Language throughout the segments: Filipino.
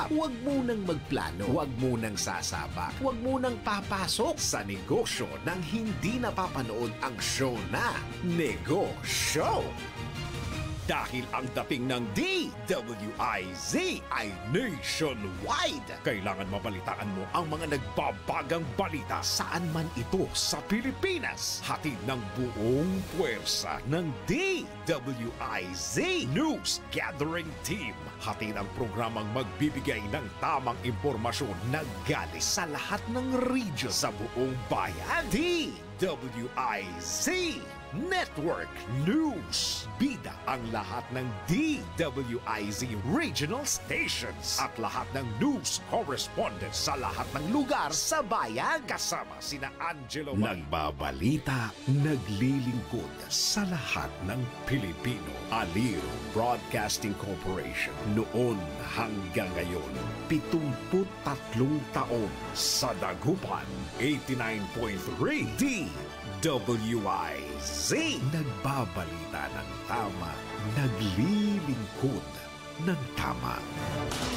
stop. Huwag munang magplano. Huwag munang sasabak. Huwag munang papasok sa negosyo nang hindi napapanood ang show na Nego Show. Dahil ang dating ng DWIZ ay nationwide. Kailangan mabalitaan mo ang mga nagbabagang balita saan man ito sa Pilipinas. Hatid ng buong puwersa ng DWIZ News Gathering Team. Hatid ang programang magbibigay ng tamang impormasyon na galing sa lahat ng region sa buong bayan. DWIZ Network News. Bida ang lahat ng DWIZ regional stations at lahat ng news correspondents sa lahat ng lugar sa bayan. Kasama sina Angelo nagbabalita, naglilingkod sa lahat ng Pilipino. Aliw Broadcasting Corporation noon hanggang ngayon 73 taon sa dagupan. 89.3 DWIZ. Nagbabalita ng tama, naglilingkod ng tama.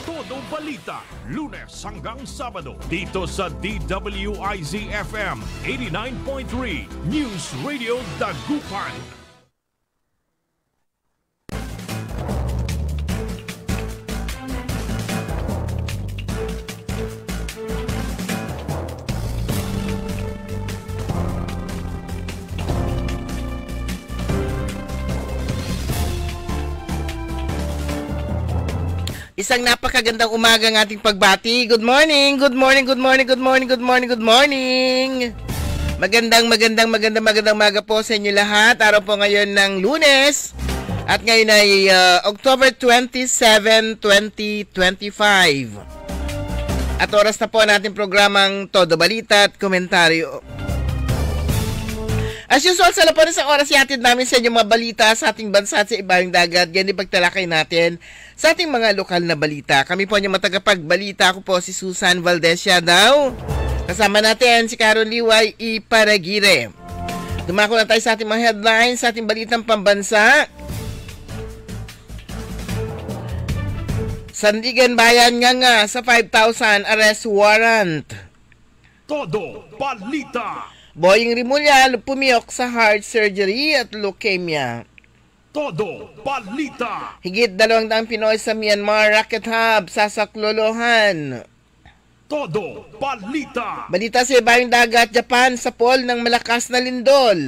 Todo balita, Lunes hanggang Sabado dito sa DWIZ-FM 89.3 News Radio Dagupan. Isang napakagandang umaga ng ating pagbati. Good morning, good morning, good morning, good morning, good morning, good morning. Magandang umaga po sa inyo lahat. Araw po ngayon ng Lunes. At ngayon ay October 27, 2025. At oras na po ang ating programang Todo Balita at Komentaryo. As usual, sa lapan sa oras yatid namin sa inyong mga balita sa ating bansa at sa ibang dagat. Yan ipagtalakay natin sa ating mga lokal na balita. Kami po ang matagapagbalita. Ako po si Susan Valdez daw. Kasama natin si Carol Liway Iparagire. Dumako na tayo sa ating mga headlines, sa ating balitang pambansa. Sandigan Bayan nga sa 5,000 arrest warrant. Todo balita. Boying Rimulya pumiyok sa heart surgery at leukemia. Todo balita. Higit 200 Pinoy sa Myanmar Rocket Hub sasaklolohan. Todo balita. Balita sa ibayong dagat, Japan sa pol ng malakas na lindol.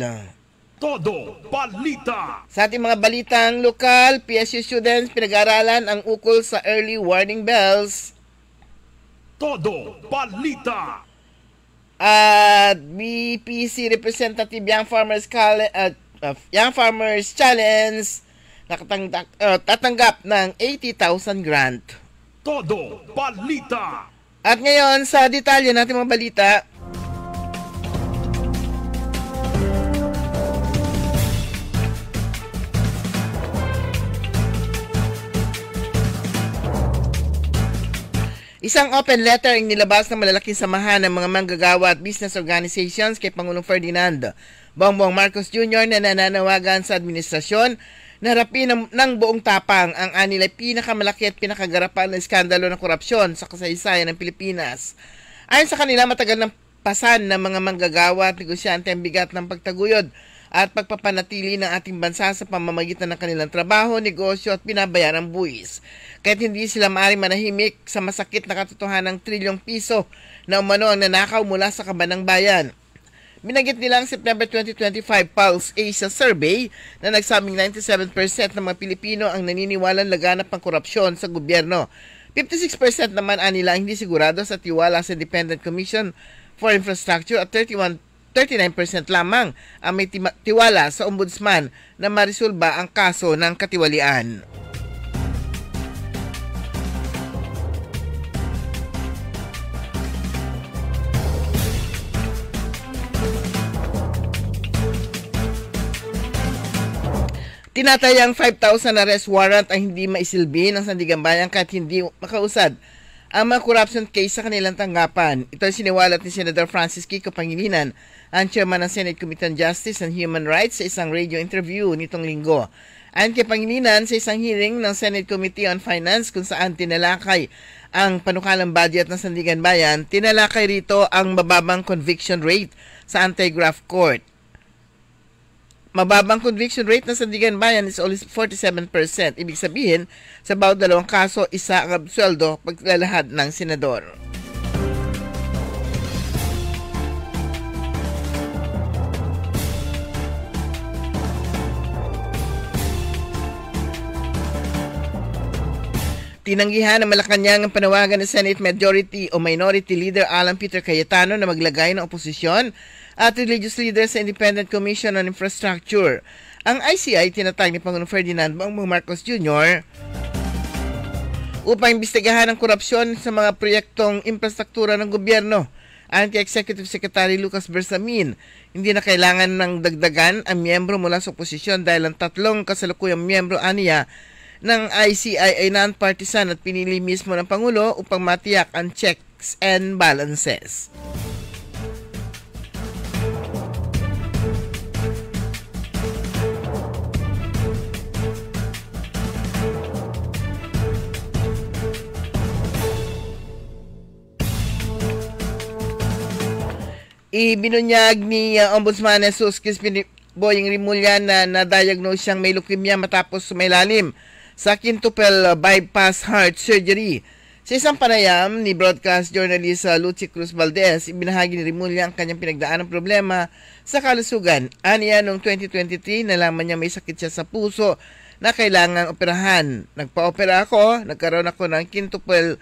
Todo balita. Sa ating mga balitang lokal, PSU students pinag-aralan ang ukol sa early warning bells. Todo balita. At BPC Representative Young Farmers Challenge tatanggap ng 80,000 grant. Todo balita. At ngayon sa detalye natin mga balita. Isang open letter ang nilabas ng malalaking samahan ng mga manggagawa at business organizations kay Pangulong Ferdinand Bongbong Marcos Jr. na nananawagan sa administrasyon na harapin ng buong tapang ang anilay pinakamalaki at pinakagarapan na iskandalo ng korupsyon sa kasaysayan ng Pilipinas. Ayon sa kanila, matagal ng pasan ng mga manggagawa at negosyante ang bigat ng pagtaguyod at pagpapanatili ng ating bansa sa pamamagitan ng kanilang trabaho, negosyo at binabayarang buwis. Kahit hindi sila maaaring manahimik sa masakit na katotohanan ng trilyong piso na umano ang nanakaw mula sa kaban ng bayan. Binanggit nila ang September 2025 Pulse Asia Survey na nagsabing 97% ng mga Pilipino ang naniniwalang laganap ang korupsyon sa gobyerno. 56% naman anila hindi sigurado sa tiwala sa Independent Commission for Infrastructure at 39% lamang ang may tiwala sa ombudsman na marisolba ang kaso ng katiwalian. Tinatayang 5,000 arrest warrant ang hindi maisilbi ng Sandigan Bayan kahit hindi makausad ang mga corruption case sa kanilang tanggapan. Ito ay siniwalat ni Senator Francis Kiko Pangilinan, ang chairman ng Senate Committee on Justice and Human Rights sa isang radio interview nitong linggo. Ayon kay Pangilinan sa isang hearing ng Senate Committee on Finance kung saan tinalakay ang panukalang budget ng Sandigan Bayan, tinalakay rito ang mababang conviction rate sa anti-graft court. Mababang conviction rate ng Sandigan Bayan is only 47%. Ibig sabihin, sa bawat dalawang kaso, isa ang absueldo paglalahad ng senador. Tinanggihan ng Malacanang ang panawagan ng Senate Majority o Minority Leader Alan Peter Cayetano na maglagay ng oposisyon at religious leaders sa Independent Commission on Infrastructure. Ang ICI tinatag ni Pangulong Ferdinand Bongbong Marcos Jr. upang imbestigahan ang korupsyon sa mga proyektong infrastruktura ng gobyerno. Ayon kay Executive Secretary Lucas Bersamin, hindi na kailangan ng dagdagan ang miyembro mula sa oposisyon dahil ang 3 kasalukuyang miyembro aniya ng ICI ay non-partisan at pinili mismo ng Pangulo upang matiyak ang checks and balances. Ibinunyag ni Ombudsman Jesus Boying Rimulya na na-diagnose siyang may leukemia matapos sumailalim sa quintuple bypass heart surgery. Sa isang panayam ni broadcast journalist Lucy Cruz Valdez, ibinahagi ni Rimulya ang kanyang pinagdaanang problema sa kalusugan. Aniya noong 2023, nalaman niya may sakit siya sa puso na kailangang operahan. Nagpa-opera ako, nagkaroon ako ng quintuple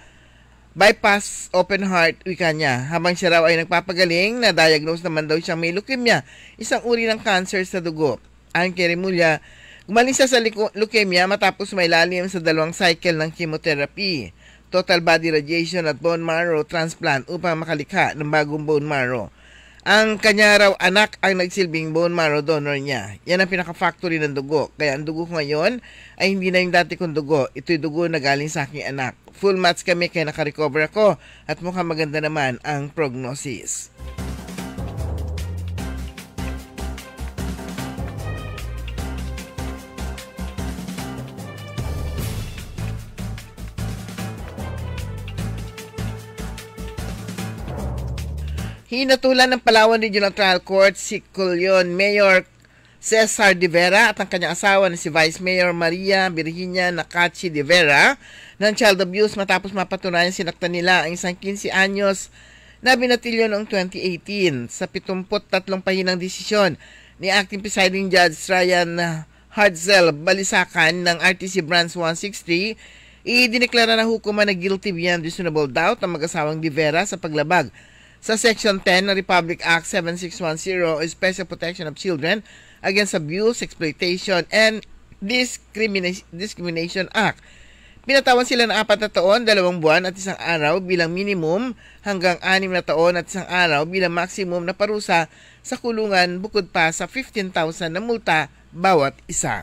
bypass open heart, wika niya. Habang siya raw ay nagpapagaling, na-diagnose naman daw siyang may leukemia, isang uri ng cancer sa dugo. Ayon kay Rimulya, gumaling siya sa leukemia matapos may lalim sa 2 cycle ng chemotherapy, total body radiation at bone marrow transplant upang makalikha ng bagong bone marrow. Ang kanya raw anak ang nagsilbing bone marrow donor niya. Yan ang pinaka-factory ng dugo. Kaya ang dugo ko ngayon ay hindi na yung dati kong dugo. Ito'y dugo na galing sa aking anak. Full match kami kaya nakarecover ako at mukhang maganda naman ang prognosis. Hinatulan ng Palawan Regional Trial Court si Culion Mayor Cesar de Vera at ang kanyang asawa na si Vice Mayor Maria Virginia Nakachi de Vera ng child abuse matapos mapatunayan sinaktan nila ang isang 15 anyos na binatilyo noong 2018. Sa 73 pahinang desisyon ni Acting Presiding Judge Ryan Hartzel Balisacan ng RTC Branch 163, idineklara na hukuman na guilty beyond reasonable doubt ang mag-asawang de Vera sa paglabag sa Section 10 ng Republic Act 7610 o Special Protection of Children Against Abuse, Exploitation, and Discrimination Act. Pinatawan sila ng 4 na taon, 2 buwan at 1 araw bilang minimum hanggang 6 na taon at 1 araw bilang maximum na parusa sa kulungan bukod pa sa 15,000 na multa bawat isa.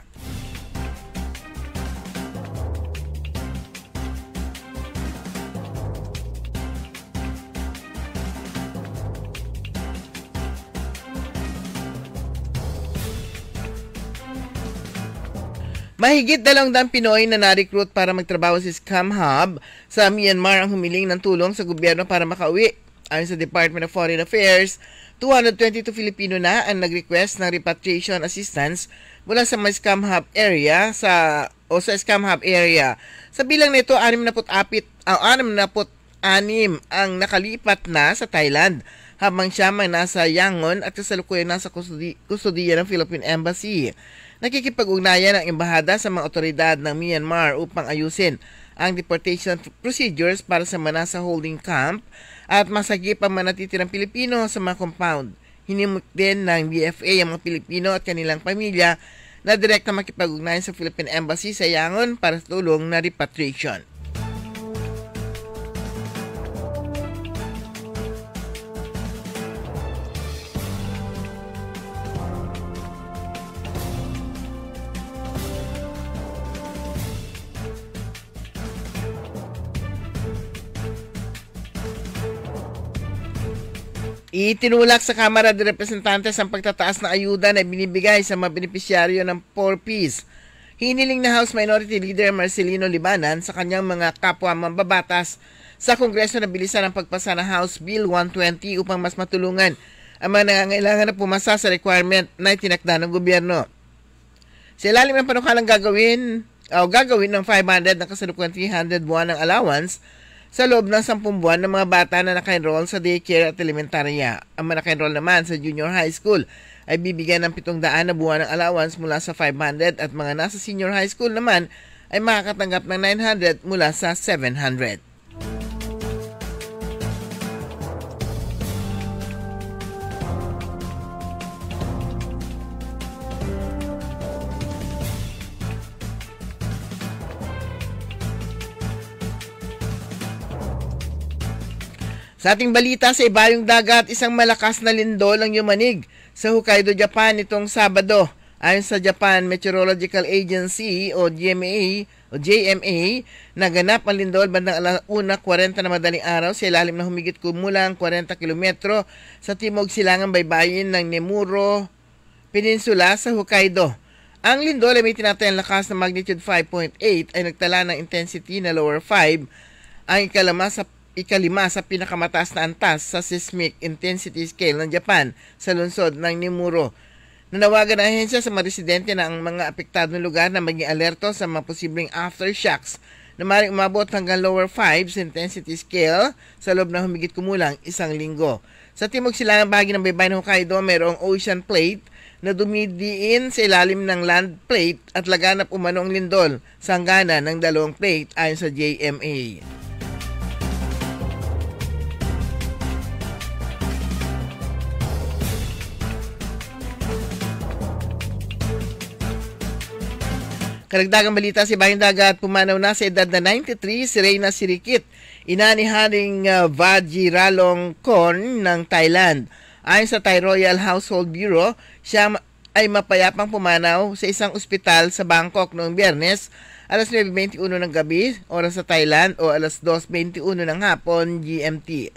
Mahigit 200 Pinoy na na-recruit para magtrabaho sa Scam Hub sa Myanmar ang humiling ng tulong sa gobyerno para makauwi. Ayon sa Department of Foreign Affairs, 222 Filipino na ang nag-request ng repatriation assistance mula sa Scam Hub area sa Scam Hub area. Sa bilang nito, 66 ang nakalipat na sa Thailand habang siya may nasa Yangon at kasalukuyan nasa kustudiya ng Philippine Embassy. Nakikipag-ugnayan ang embahada sa mga otoridad ng Myanmar upang ayusin ang deportation procedures para sa mga nasa holding camp at masagip ang mga natitirang Pilipino sa mga compound. Hinimok din ng DFA ang mga Pilipino at kanilang pamilya na direkta makipag-ugnayan sa Philippine Embassy sa Yangon para sa tulong na repatriation. Itinulak sa Kamara de Representantes ang pagtataas na ayuda na binibigay sa mga benepisyaryo ng 4Ps. Hiniling na House Minority Leader Marcelino Libanan sa kanyang mga kapwa mambabatas sa Kongreso na bilisan ang pagpasa ng House Bill 120 upang mas matulungan ang mga nangangailangan na pumasa sa requirement na itinakda ng gobyerno. Sa ilalim ng panukalang gagawin ng 500 ng kasalukuyang 300 buwan ng allowance sa loob ng 10 buwan ng mga bata na naka-enroll sa daycare at elementarya. Ang mga naka-enroll naman sa junior high school ay bibigyan ng 700 na buwan ng allowance mula sa 500 at mga nasa senior high school naman ay makakatanggap ng 900 mula sa 700. Sa ating balita sa ibayong dagat, isang malakas na lindol ang yumanig sa Hokkaido, Japan itong Sabado. Ayon sa Japan Meteorological Agency o JMA, naganap ang lindol bandang 1:40 na madaling araw sa ilalim na humigit kumulang 40 kilometro sa timog silangang baybayin ng Nemuro Peninsula sa Hokkaido. Ang lindol ay may tinatayang lakas na magnitude 5.8 ay nagtala ng intensity na lower 5, ang ikalima sa pinakamataas na antas sa seismic intensity scale ng Japan sa lungsod ng Nemuro. Nanawagan ang ahensya sa mga residente na ang mga apektadong lugar na maging alerto sa mga posibleng aftershocks na maaaring umabot hanggang lower 5 sa intensity scale sa loob ng humigit kumulang 1 linggo. Sa timog silangang bahagi ng baybayin ng Hokkaido, mayroong ocean plate na dumidiin sa ilalim ng land plate at laganap umanong lindol sa hangganan ng dalawang plate ayon sa JMA. Karagdagang balita sa ibayong dagat, pumanaw na sa edad na 93 si Reyna Sirikit, ina ni Haring Vajiralongkorn ng Thailand. Ayon sa Thai Royal Household Bureau, siya ay mapayapang pumanaw sa isang ospital sa Bangkok noong Biyernes, alas 9:21 ng gabi, oras sa Thailand, o alas 2:21 ng hapon, GMT.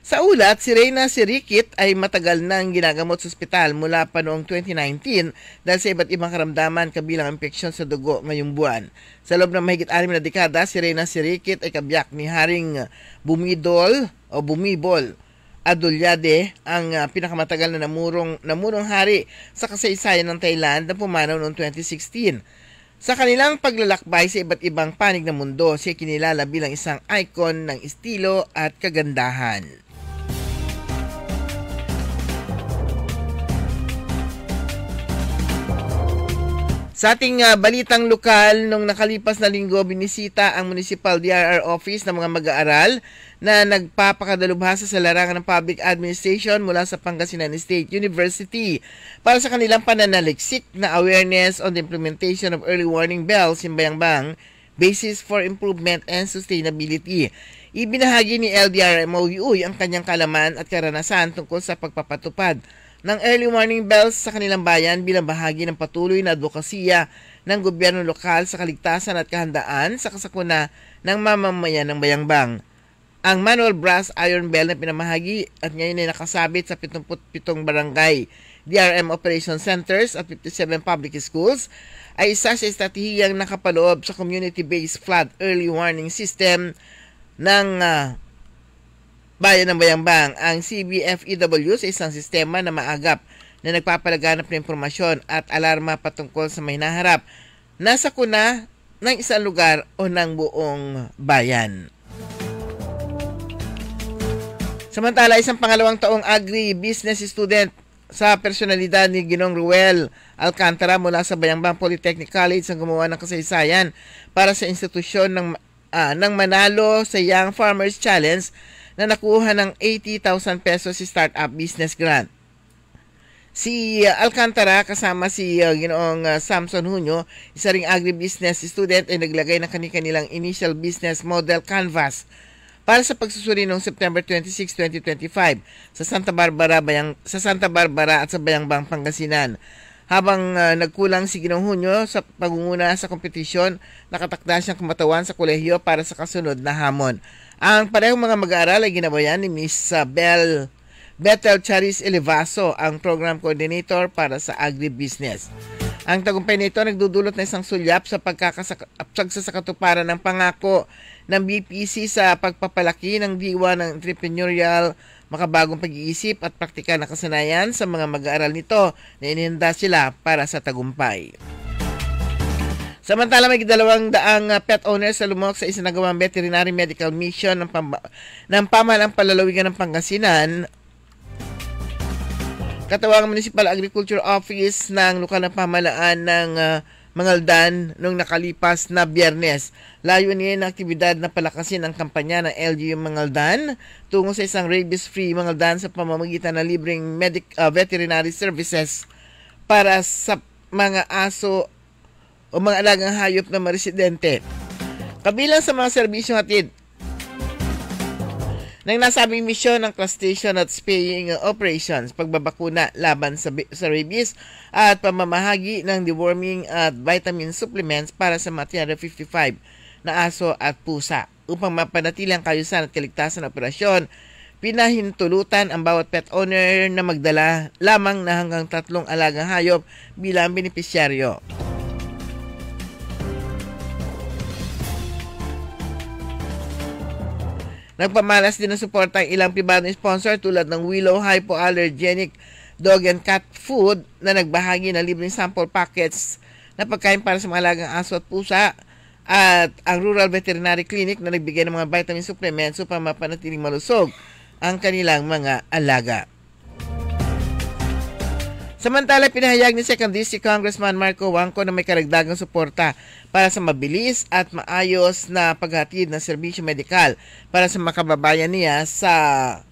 Sa ulat, si Reyna Sirikit ay matagal nang ginagamot sa ospital mula pa noong 2019 dahil sa iba't ibang karamdaman kabilang impeksyon sa dugo ngayong buwan. Sa loob ng mahigit 6 na dekada, si Reyna Sirikit ay kabiyak ni Haring Bumibol Adulyade, ang pinakamatagal na namurong hari sa kasaysayan ng Thailand na pumanaw noong 2016. Sa kanilang paglalakbay sa iba't ibang panig ng mundo, siya kinilala bilang isang icon ng estilo at kagandahan. Sa ating balitang lokal, nung nakalipas na linggo, binisita ang Municipal DRR Office ng mga mag-aaral na nagpapakadalubhasa sa larangan ng public administration mula sa Pangasinan State University para sa kanilang pananaliksik na awareness on the implementation of early warning bells in Bayambang, Basis for Improvement and Sustainability. Ibinahagi ni LDRMOU ang kanyang kalaman at karanasan tungkol sa pagpapatupad ng early warning bells sa kanilang bayan bilang bahagi ng patuloy na advokasya ng gobyerno lokal sa kaligtasan at kahandaan sa kasakuna ng mamamayan ng Bayambang. Ang manual brass iron bell na pinamahagi at ngayon ay nakasabit sa 77 barangay, DRM Operation Centers at 57 public schools ay isa sa estratehiyang nakapaloob sa community-based flood early warning system ng bayan ng Bayambang. Ang CBFEW sa isang sistema na maagap na nagpapalaganap ng impormasyon at alarma patungkol sa may naharap na sakuna ng isang lugar o ng buong bayan. Samantala, isang pangalawang taong agri-business student sa personalidad ni Ginong Ruel Alcantara mula sa Bayambang Polytechnic College ang gumawa ng kasaysayan para sa institusyon ng manalo sa Young Farmers Challenge na nakuha ng 80,000 pesos si startup business grant. Si Alcantara kasama si Ginoong Samson Hunyo, isa ring agribusiness student, ay naglagay ng kanilang initial business model canvas para sa pagsusuri noong September 26, 2025 sa Santa Barbara at sa Bayambang, Pangasinan. Habang nagkulang si Ginoong Hunyo sa pagunguna sa kompetisyon, nakatakda siyang kumatawan sa kolehiyo para sa kasunod na hamon. Ang parehong mga mag-aaral ay ginabayan ni Miss Bethel Charis Elevaso, ang program coordinator para sa agribusiness. Ang tagumpay nito nagdudulot ng isang sulyap sa pagsasakatuparan ng pangako ng BPC sa pagpapalaki ng diwa ng entrepreneurial, makabagong pag-iisip at praktikal na kasanayan sa mga mag-aaral nito na inihanda sila para sa tagumpay. Samantala, may 200 pet owners sa lumok sa isinagawang veterinary medical mission ng pamahalang palalawigan ng Pangasinan. Katawang Municipal Agriculture Office ng lokal na pamahalaan ng Mangaldan noong nakalipas na Biyernes. Layunin ng aktibidad na palakasin ang kampanya ng LGU Mangaldan tungo sa isang rabies-free Mangaldan sa pamamagitan ng libreng veterinary services para sa mga aso o mga alagang hayop na mga residente. Kabilang sa mga serbisyong hatid ng nasabing misyon ng crustacean at spaying operations, pagbabakuna laban sa rabies at pamamahagi ng deworming at vitamin supplements para sa mga 355 na aso at pusa. Upang mapanatili ang kaayusan at kaligtasan ng operasyon, pinahintulutan ang bawat pet owner na magdala lamang na hanggang 3 alagang hayop bilang benepisyaryo. Nagpamalas din ng suporta ang ilang pribadong sponsor tulad ng Willow Hypoallergenic Dog and Cat Food na nagbahagi ng libreng sample packets na pagkain para sa mga alagang aso at pusa, at ang Rural Veterinary Clinic na nagbigay ng mga vitamin supplements upang mapanatiling malusog ang kanilang mga alaga. Samantala, pinahayag ni 2nd District Congressman Marco Wangco na may karagdagang suporta para sa mabilis at maayos na paghatid ng serbisyo medikal para sa mga kababayan niya sa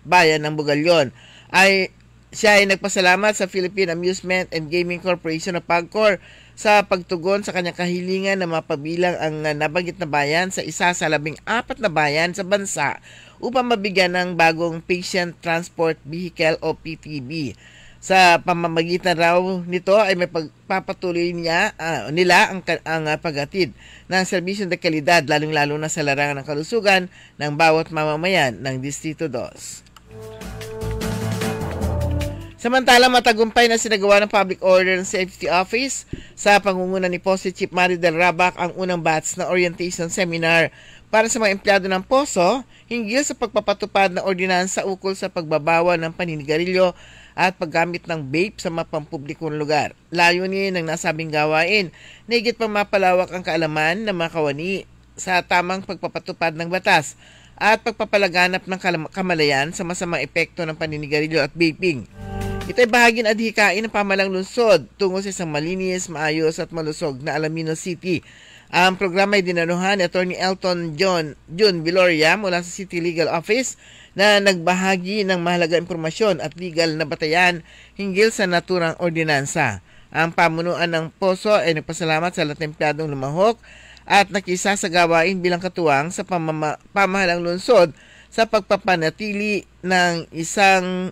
bayan ng Bugalyon. Siya ay nagpasalamat sa Philippine Amusement and Gaming Corporation o PAGCOR sa pagtugon sa kanyang kahilingan na mapabilang ang nabanggit na bayan sa isa sa 14 na bayan sa bansa upang mabigyan ng bagong Patient Transport Vehicle o PTV. Sa pamamagitan raw nito ay may pagpapatuloy nila ang paghatid ng serbisyo ng kalidad, lalong-lalo na sa larangan ng kalusugan ng bawat mamamayan ng Distrito 2. Samantala, matagumpay na sinagawa ng Public Order and Safety Office sa pangunguna ni Posse Chief Maridel Rabac ang unang batch na orientation seminar para sa mga empleyado ng Poso hinggil sa pagpapatupad ng ordinansa ukol sa pagbabawal ng paninigarilyo at paggamit ng vape sa mga pampublikong lugar. Layunin ng nasabing gawain na higit pang mapalawak ang kaalaman ng mga kawani sa tamang pagpapatupad ng batas at pagpapalaganap ng kamalayan sa masamang epekto ng paninigarilyo at vaping. Ito ay bahagi ng adhikain ng pamahalang lungsod tungo sa isang malinis, maayos at malusog na Alaminos City. Ang programa ay dinanuhan ni Atty. Elton June Viloria mula sa City Legal Office na nagbahagi ng mahalagang impormasyon at legal na batayan hinggil sa naturang ordinansa. Ang pamunuan ng Poso ay nagpasalamat sa lahat ng empleyadong lumahok at nakisa sa gawain bilang katuwang sa pamahalang lungsod sa pagpapanatili ng isang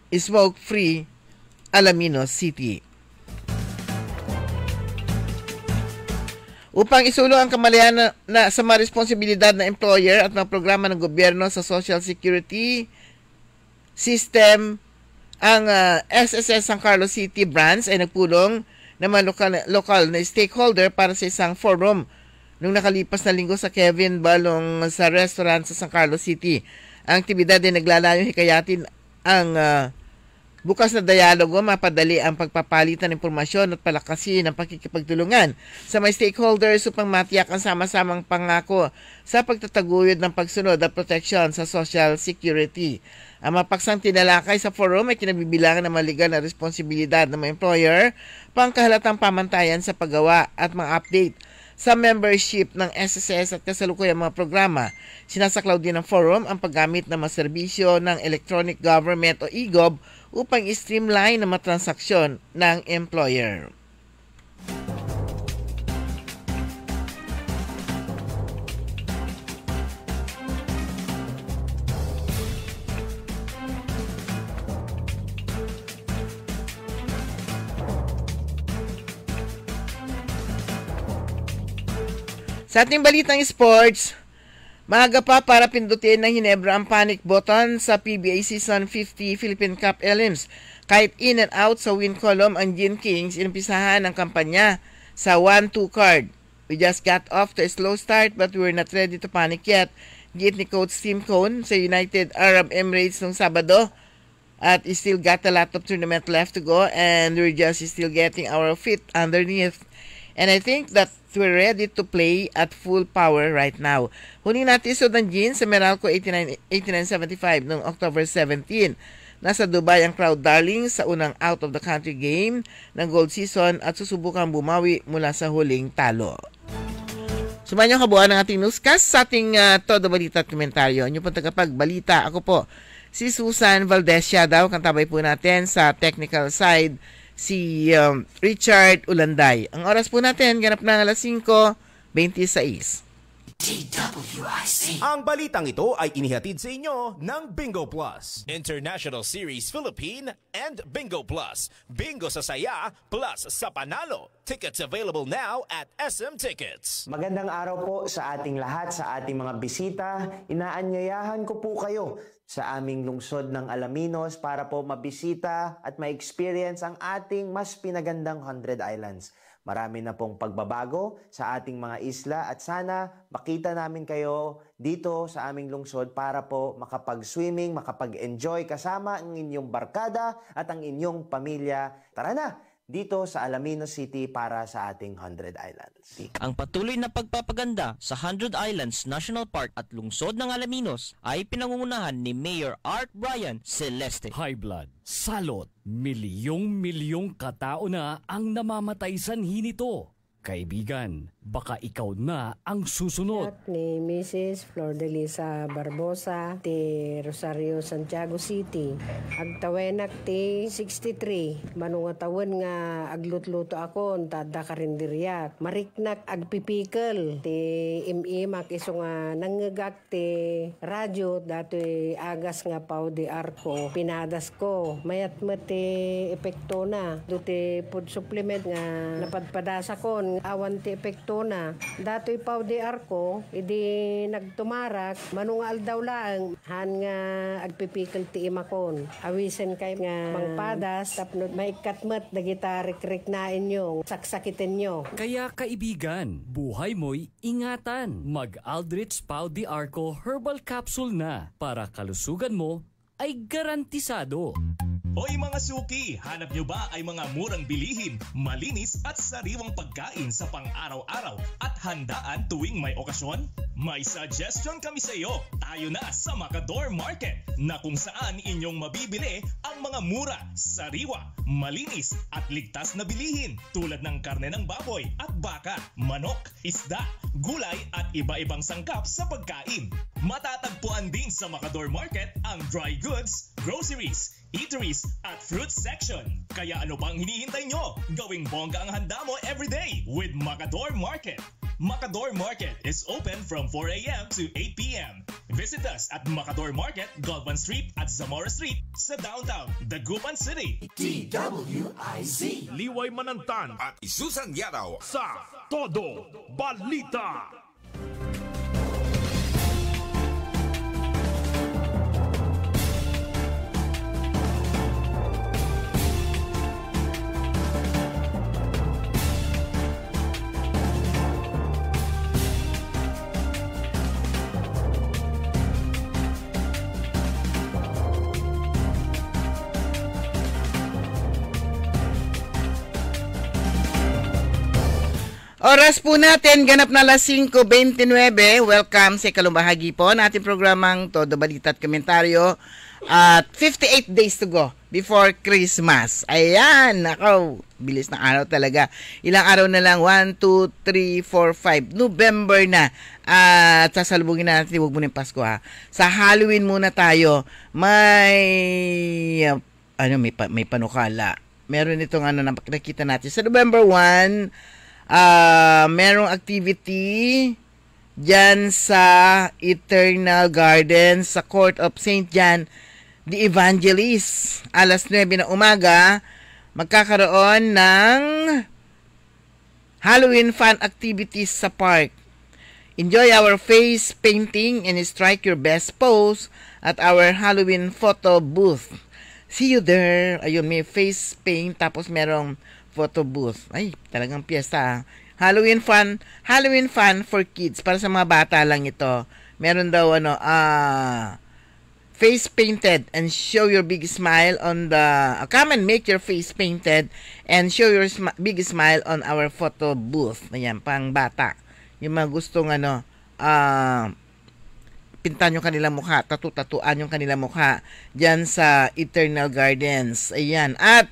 smoke-free Alaminos City. Upang isulong ang kamalayan na sa mga responsibilidad ng employer at mga programa ng gobyerno sa Social Security System, ang SSS San Carlos City Branch ay nagpulong ng mga lokal na stakeholder para sa isang forum nung nakalipas na linggo sa Kevin Balong sa restaurant sa San Carlos City. Ang aktibidad ay naglalayong hikayatin ang bukas na dialogo, mapadali ang pagpapalitan ng impormasyon at palakasin ang pakikipagtulungan sa mga stakeholders upang matiyak ang sama-samang pangako sa pagtataguyod ng pagsunod at proteksyon sa Social Security. Ang mapaksang tinalakay sa forum ay kinabibilangan ng mga legal na responsibilidad ng mga employer, pangkahalatang pamantayan sa paggawa at mga update sa membership ng SSS at kasalukuyang mga programa. Sinasaklaw din ng forum ang paggamit ng mga serbisyo ng Electronic Government o EGOV upang i-streamline ang mga transaksyon ng employer. Sa ating balitang sports, Maaga pa para pindutin ng Hinebra ang panic button sa PBA Season 50 Philippine Cup Elims. Kahit in and out sa win column ang Gin Kings, inumpisahan ang kampanya sa 1-2 card. We just got off to a slow start but we're not ready to panic yet. Git ni Coach Tim Cone sa United Arab Emirates nung Sabado. At still got a lot of tournament left to go and we're just still getting our feet underneath. And I think that we're ready to play at full power right now. Huling natisod ng Gin sa Meralco 89-75 noong October 17. Nasa Dubai ang crowd darling sa unang out-of-the-country game ng gold season at susubukang bumawi mula sa huling talo. Sumahan niyo kabuuan ng ating newscast sa ating Todo Balita at Komentaryo. Inyong pong tagapagbalita. Ako po, si Susan Valdez daw. Kantabay po natin sa technical side si Richard Ulanday. Ang oras po natin, ganap na alas 5:26. DWIC. Ang balitang ito ay inihatid sa inyo ng Bingo Plus, International Series Philippine and Bingo Plus. Bingo sa saya plus sa panalo. Tickets available now at SM Tickets. Magandang araw po sa ating lahat, sa ating mga bisita. Inaanyayahan ko po kayo sa aming lungsod ng Alaminos para po mabisita at ma-experience ang ating mas pinagandang 100 Islands. Marami na pong pagbabago sa ating mga isla at sana makita namin kayo dito sa aming lungsod para po makapag-swimming, makapag-enjoy kasama ang inyong barkada at ang inyong pamilya. Tara na! Dito sa Alaminos City para sa ating 100 Islands. Ang patuloy na pagpapaganda sa 100 Islands National Park at lungsod ng Alaminos ay pinangungunahan ni Mayor Art Brian Celeste. High blood, salot, milyong-milyong katao na ang namamatay sanhi nito. Kaibigan, baka ikaw na ang susunod. Ni Mrs. Flor de Lisa Barbosa, ti Rosario, Santiago City. Agtawenak ti 63. Manungatawan nga aglutluto ako, tada karindiryak. Mariknak agpipikal. Ti imimak iso nga nangagak ti radyo, dato'y agas nga pao di arko. Pinadas ko. Mayat mo ti epekto na. Do'ti food supplement nga napadpadasa ko. Awan ti epekto na. Dato'y pao di arko, idi nagtumarak, manungal daw lang, han nga agpipikal ti imakon. Awisen kay nga mangpadas, tapno maikatmat, dagita rik-rik na inyo, saksakitin nyo. Kaya kaibigan, buhay mo'y ingatan. Mag-Aldrich Pau de Arco Herbal Capsule na para kalusugan mo ay garantisado. Hoy mga suki, hanap nyo ba ay mga murang bilihin, malinis at sariwang pagkain sa pang-araw-araw at handaan tuwing may okasyon? May suggestion kami sa iyo. Tayo na sa Macador Market na kung saan inyong mabibili ang mga mura, sariwa, malinis at ligtas na bilihin tulad ng karne ng baboy at baka, manok, isda, gulay at iba-ibang sangkap sa pagkain. Matatagpuan din sa Macador Market ang dry goods, groceries, eateries at fruit section. Kaya ano pang hinihintay nyo? Gawing bongga ang handa mo everyday with Macador Market. Macador Market is open from 4 a.m. to 8 p.m. Visit us at Macador Market, Galvan Street at Zamora Street sa downtown, Dagupan City. DWIZ. Liway Manantan At Susan Yadaw sa Todo Balita. Oras po natin, ganap na alas 5:29. Welcome sa ikalumbahagi po na ating programang Todo Balita at Komentaryo. At 58 days to go before Christmas. Ayan, ako, bilis ng araw talaga. Ilang araw na lang, 1, 2, 3, 4, 5. November na. At sasalubungin na natin, huwag muna yung Pasko ha. Sa Halloween muna tayo. May panukala. Meron itong nakita natin. Sa November 1, merong activity dyan sa Eternal Gardens sa Court of St. John the Evangelist. Alas 9 na umaga, magkakaroon ng Halloween fun activities sa park. Enjoy our face painting and strike your best pose at our Halloween photo booth. See you there. Ayun, may face paint tapos merong photo booth. Ay, talagang piyesta. Halloween fun for kids. Para sa mga bata lang ito. Meron daw face painted and show your big smile on the come and make your face painted and show your big smile on our photo booth. Ayan, pang bata. Yung mga gustong pintan yung kanilang mukha, tatuan yung kanilang mukha diyan sa Eternal Gardens. Ayan. At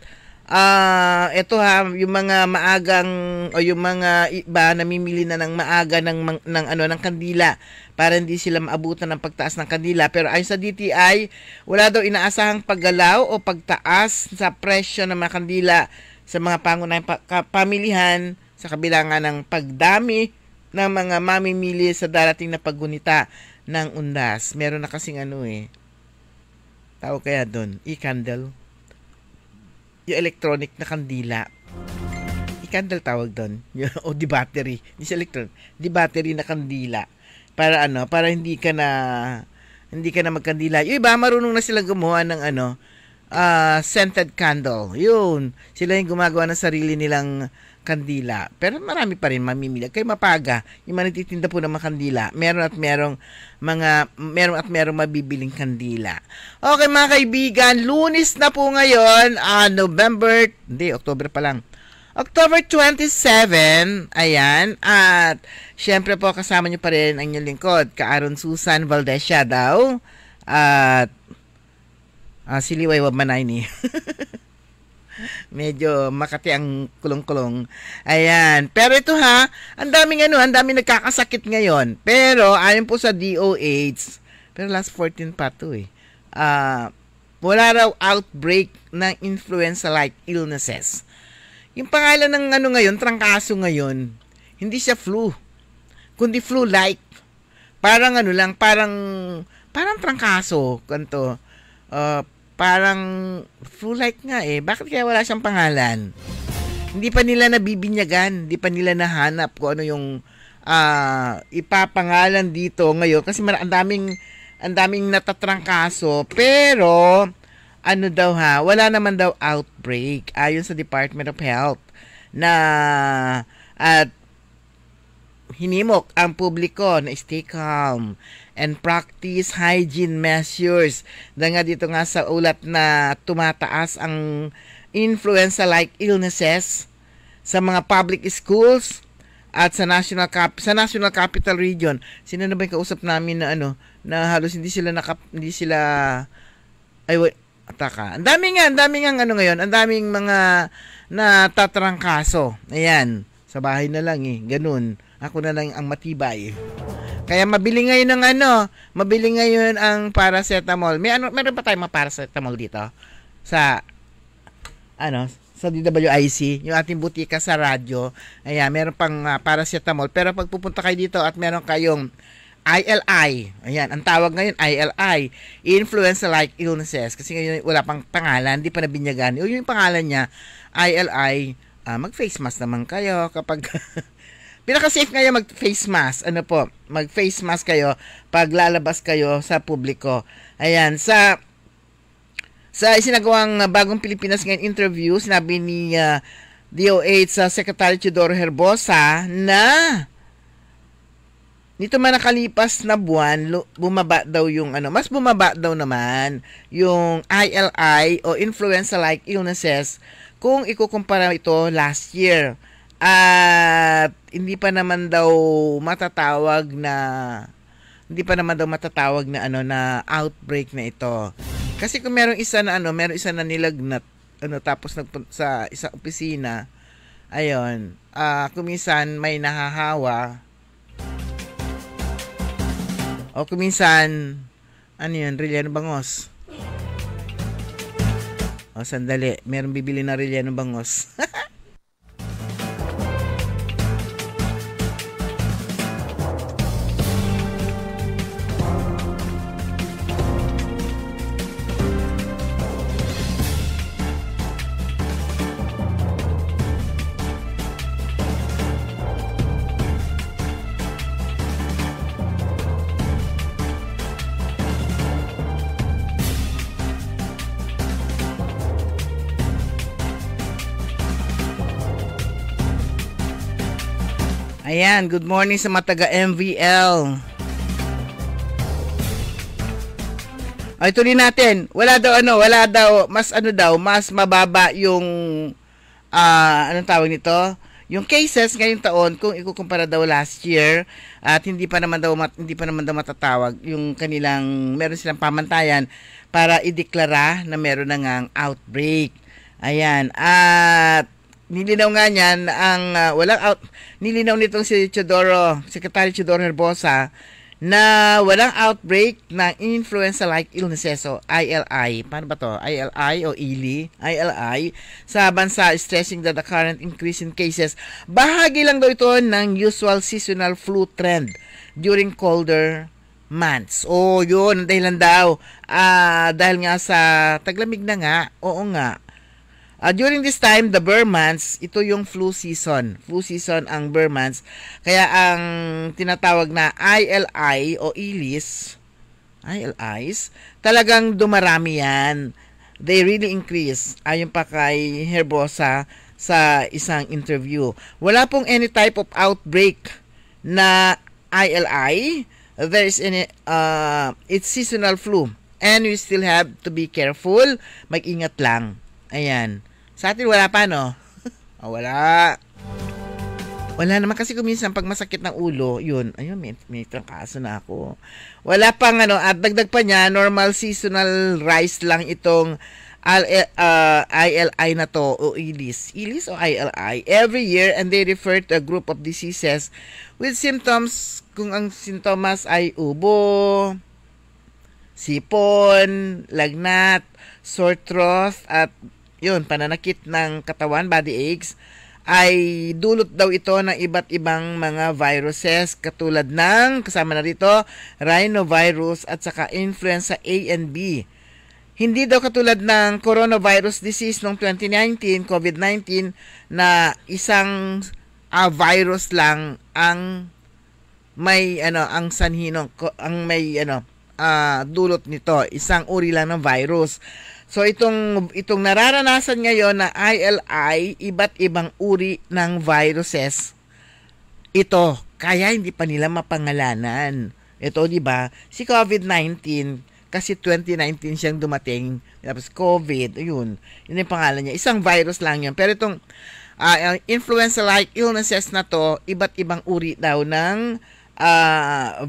ito yung mga maagang o yung mga iba namimili na ng maaga ng kandila para hindi sila maabutan ng pagtaas ng kandila. Pero ayon sa DTI, wala daw inaasahang paggalaw o pagtaas sa presyo ng mga kandila sa mga pangunahing pamilihan sa kabila nga ng pagdami ng mga mamimili sa darating na paggunita ng undas. Meron na kasing tawag kaya doon, e-candle. Yung electronic na kandila. E-candle tawag doon. O di-battery. Hindi siya electronic. Di-battery na kandila. Para para hindi ka na magkandila. Yung iba, marunong na sila gumawa ng scented candle. Yun. Sila yung gumagawa ng sarili nilang kandila. Pero marami pa rin mamimili. Kaya mapaga, yung mga nagtitinda po ng mga kandila, meron at merong mabibiling kandila. Okay mga kaibigan, Lunes na po ngayon, October pa lang. October 27, ayan, at syempre po kasama nyo pa rin ang inyong lingkod, Kaaron Susan Valdesya daw, at si Liway Wabmanay ni. Medyo Makati ang kulong-kulong. Ayan. Pero ito ang daming nagkakasakit ngayon. Pero ayon po sa DOH, pero last 14 pa to wala raw outbreak ng influenza-like illnesses. Yung pangalan ng ngayon, trangkaso ngayon, hindi siya flu, kundi flu-like. Parang parang trangkaso, kanto. Parang flu-like nga Bakit kaya wala siyang pangalan? Hindi pa nila nabibinyagan, hindi pa nila nahanap kung ano yung ipapangalan dito ngayon kasi ang daming natatrangkaso, pero wala naman daw outbreak ayon sa Department of Health at hinimok ang publiko na stay calm and practice hygiene measures. Dahil nga dito nga sa ulat na tumataas ang influenza-like illnesses sa mga public schools at sa National Capital Region. Sino na ba yung kausap namin na na halos hindi sila ang daming ngayon, ang daming mga natatrangkaso. Ayan, sa bahay na lang ganun. Ako na lang ang matibay. Kaya mabili ngayon ang paracetamol. Meron pa tayong mga paracetamol dito sa sa DWIC, yung ating butika sa radyo. Ayan, meron pang paracetamol. Pero pag pupunta kayo dito at meron kayong ILI, ayan, ang tawag ngayon ILI, influenza-like illnesses. Kasi ngayon wala pang pangalan, hindi pa nabinyagan. Yung pangalan niya, ILI, mag-face mask naman kayo kapag pinaka-safe ngayon mag-face mask. Mag-face mask kayo pag lalabas kayo sa publiko. Ayan, sa isinagawang Bagong Pilipinas ngayon interview, sinabi ni DOH sa Secretary Teodoro Herbosa na nito man nakalipas na buwan, bumaba daw yung mas bumaba daw naman yung ILI o influenza-like illnesses kung ikukumpara ito last year. At hindi pa naman daw matatawag na na outbreak na ito. Kasi kung meron isa na nilagnat tapos sa isang opisina, ayun, kuminsan may nahahawa o kuminsan Relleno Bangos. O sandali, meron bibili na Relleno Bangos. Ayan, good morning sa mga taga-MVL. Ay, tuloy natin. Wala daw, mas mababa yung, anong tawag nito? Yung cases ngayong taon kung ikukumpara daw last year at hindi pa naman daw matatawag yung kanilang meron silang pamantayan para ideklara na meron na ngang outbreak. Ayan. At nilinaw nga niyan nilinaw nitong si Secretary Teodoro Herbosa na walang outbreak ng influenza-like illnesses o ILI. Paano ba to? ILI o ILI? ILI sa bansa, stressing that the current increase in cases, bahagi lang daw ito ng usual seasonal flu trend during colder months. Oh, yun, dahilan daw. Dahil nga sa taglamig na nga, oo nga. During this time, the Burr months, ito yung flu season. Flu season ang Burr months. Kaya ang tinatawag na ILI o ILIs, talagang dumarami yan. They really increase. Ayon pa kay Herbosa sa isang interview. Wala pong any type of outbreak na ILI. There is it's seasonal flu. And we still have to be careful. Mag-ingat lang. Ayan. Sa atin wala pa, no? Wala. Wala naman kasi kuminsan pag masakit ng ulo, yun, ayun, may trangkaso na ako. Wala pang at dagdag pa niya, normal seasonal rise lang itong ILI na to, o ILIS. ILIS o ILI, every year, and they refer to a group of diseases with symptoms, kung ang sintomas ay ubo, sipon, lagnat, sore throat, at yun, pananakit ng katawan, body aches, ay dulot daw ito ng iba't ibang mga viruses katulad ng, kasama na rito, rhinovirus at saka influenza A and B. Hindi daw katulad ng coronavirus disease noong 2019, COVID-19, na isang virus lang ang may ang sanhi ang may dulot nito, isang uri lang ng virus. So itong nararanasan ngayon na ILI, iba't ibang uri ng viruses. Ito, kaya hindi pa nila mapangalanan. Ito, di ba? Si COVID-19 kasi 2019 siyang dumating, tapos COVID, yun yung pangalan niya. Isang virus lang yun. Pero itong influenza-like illnesses na to, iba't ibang uri daw ng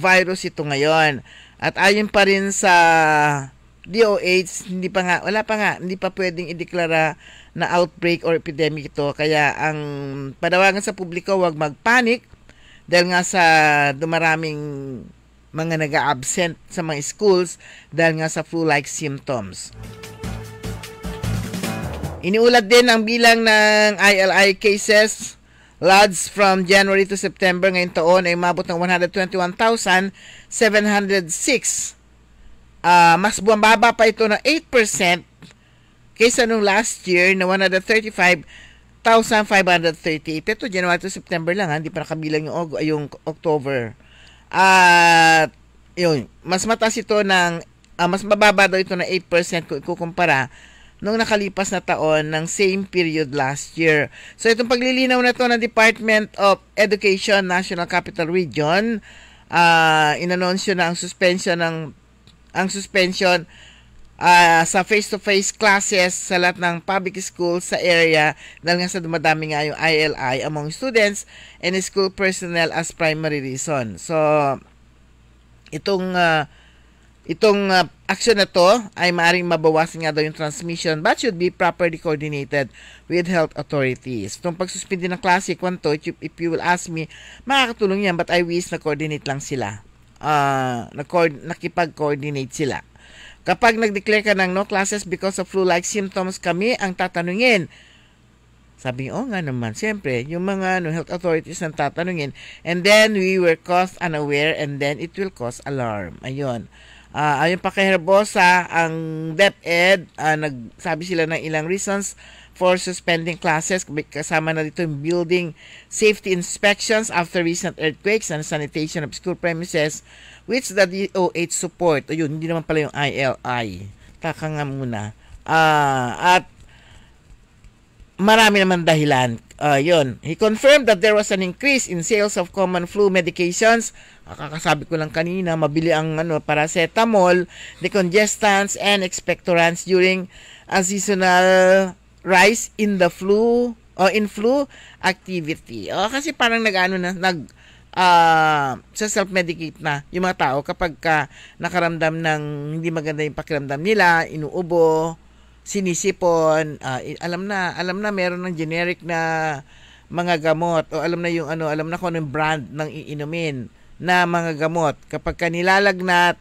virus ito ngayon. At ayon pa rin sa DOH, hindi pa pwedeng ideklara na outbreak or epidemic ito. Kaya ang panawagan sa publiko, huwag magpanik dahil nga sa dumaraming mga nag-absent sa mga schools dahil nga sa flu-like symptoms. Iniulat din ang bilang ng ILI cases lodged from January to September ngayong taon ay umabot ng 121,706. Mas bumaba pa ito na 8% kaysa nung last year na 135,538. Ito, January to September lang, hindi pa nakabilang yung October. At yun, mas mataas ito mas mababa daw ito na 8% kung ikukumpara nung nakalipas na taon ng same period last year. So itong paglilinaw na ito ng Department of Education National Capital Region, inanunsyo na ang suspension sa face-to-face classes sa lahat ng public schools sa area dahil nga sa dumadami nga yung ILI among students and school personnel as primary reason. So, itong action na to ay maaaring mabawasan nga daw yung transmission but should be properly coordinated with health authorities. Itong pagsuspindi ng klase, kwanto, if you will ask me, makakatulong yan but I wish na coordinate lang sila. Nakipag-coordinate sila. Kapag nag-declare ka ng no classes because of flu-like symptoms, kami ang tatanungin. Sabi nga naman, siyempre, yung mga health authorities ang tatanungin, and then we were caught unaware and then it will cause alarm. Ayun. Ayon pa kay Herbosa, ang DepEd, nagsabi sila ng ilang reasons for suspending classes, kasama na dito yung building safety inspections after recent earthquakes and sanitation of school premises, which the DOH support. Ayun, hindi naman pala yung ILI. Taka nga muna. At marami naman dahilan. Yun. He confirmed that there was an increase in sales of common flu medications. Kakasabi ko lang kanina, mabili ang paracetamol, decongestants, and expectorants during a seasonal rise in the flu activity. Kasi parang sa self-medicate na yung mga tao kapag nakaramdam ng hindi maganda yung pakiramdam nila, inuubo, sinisipon, alam na meron ng generic na mga gamot o alam na kung anong brand ng iinumin na mga gamot. Kapag nilalagnat,